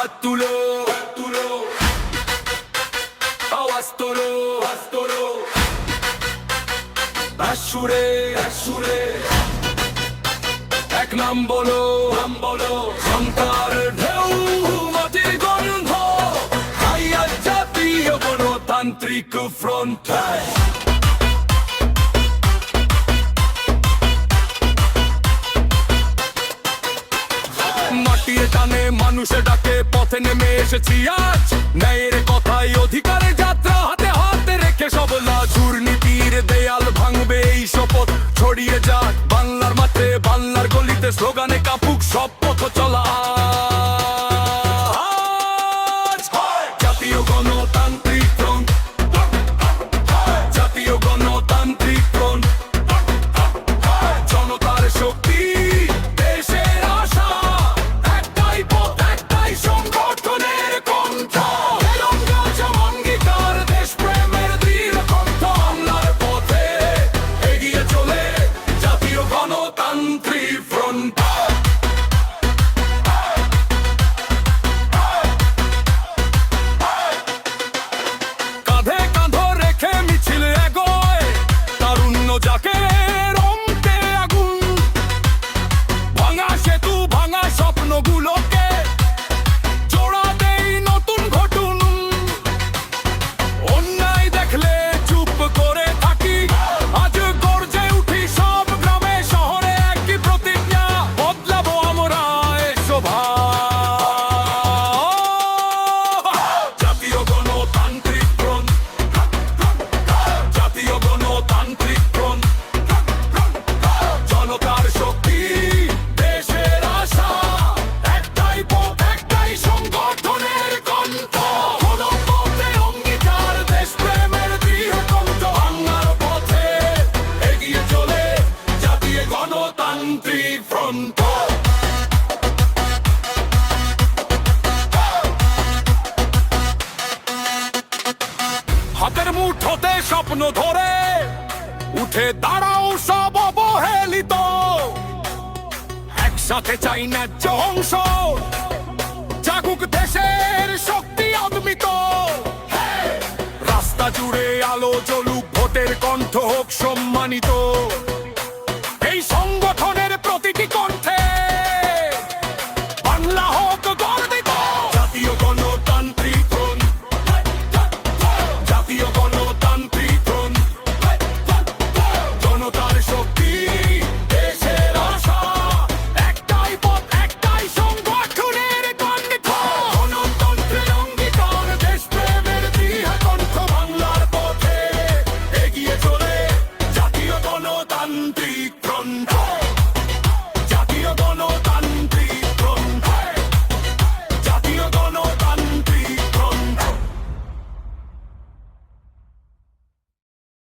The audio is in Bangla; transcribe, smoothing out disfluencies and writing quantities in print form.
হাত তুলো, হাত তুলো, আওয়াজ তোলো, আওয়াজ তোলো, সুরে সুরে এক নাম বলো, নাম বলো, সংকার ঢেউ মাটির গন্ধ, হাইয়া জাতীয় গণতান্ত্রিক ফ্রন্ট। মাটির টানে মানুষের ডাকে পথে নেমে এসেছি আজ, ন্যায়ের কথায় অধিকারের যাত্রা হাতে হাতে রেখে সবলা দুর্নীতির দেয়াল ভাঙবে এই শপথ ছড়িয়ে যাক বাংলার মাঠে, বাংলার গলিতে স্লোগানে কাপুক সব পথ চলা। জাতীয় গণতান্ত্রিক ফ্রন্ট, জাতীয় গণতান্ত্রিক ফ্রন্ট, জনতার শক্তি, দেশের আশা, একটাই পথ, একটাই সংগঠনের কণ্ঠ, তেরঙ্গা যেমন অঙ্গীকার, দেশপ্রেমের দৃঢ় কণ্ঠ, বাংলার পথে এগিয়ে চলে জাতীয় গণতান্ত্রিক ফ্রন্ট। কাঁধে কাঁধ রেখে মিছিল এগোয় তারুণ্য যাকে রংতে আগুন, ভাঙা সেতু ভাঙা স্বপ্নগুলোকে জোড়া দেই নতুন ঘটুন। অন্যায় দেখলে চুপ করে থাকি, আজ গর্জে উঠি সব গ্রামে শহরে একই প্রতিজ্ঞা, বদলাবো আমরা এসো জাতীয় গণতান্ত্রিক ফ্রন্ট, জাতীয় গণতান্ত্রিক ফ্রন্ট, জনতার শক্তি, দেশের আশা, একটাই পথ, একটাই সংগঠনের কণ্ঠ, গণপথে অঙ্গীকার, দেশপ্রেমের দৃঢ় কণ্ঠ, বাংলার পথে এগিয়ে চলে জাতীয় গণতান্ত্রিক ফ্রন্ট। হাতের মুঠোতে স্বপ্ন ধরে উঠে দাঁড়াও সব অবহেলিত, একসাথে চাই ন্যায্য অংশ, জাগুক দেশের শক্তি অদমিত, রাস্তা জুড়ে আলো জ্বলুক, ভোটের কণ্ঠ হোক সম্মানিত, এই সংগঠনের প্রতিটি কণ্ঠে বাংলা হোক গর্বিত। জাতীয় গণতান্ত্রিক ফ্রন্ট, জাতীয় গণতান্ত্রিক ফ্রন্ট, জনতার শক্তি, দেশের আশা, একটাই পথ, একটাই সংগঠনের কণ্ঠ, গণতন্ত্রের অঙ্গীকার, দেশপ্রেমের দৃঢ় কণ্ঠ, বাংলার পথে এগিয়ে চলে জাতীয় গণতান্ত্রিক ফ্রন্ট।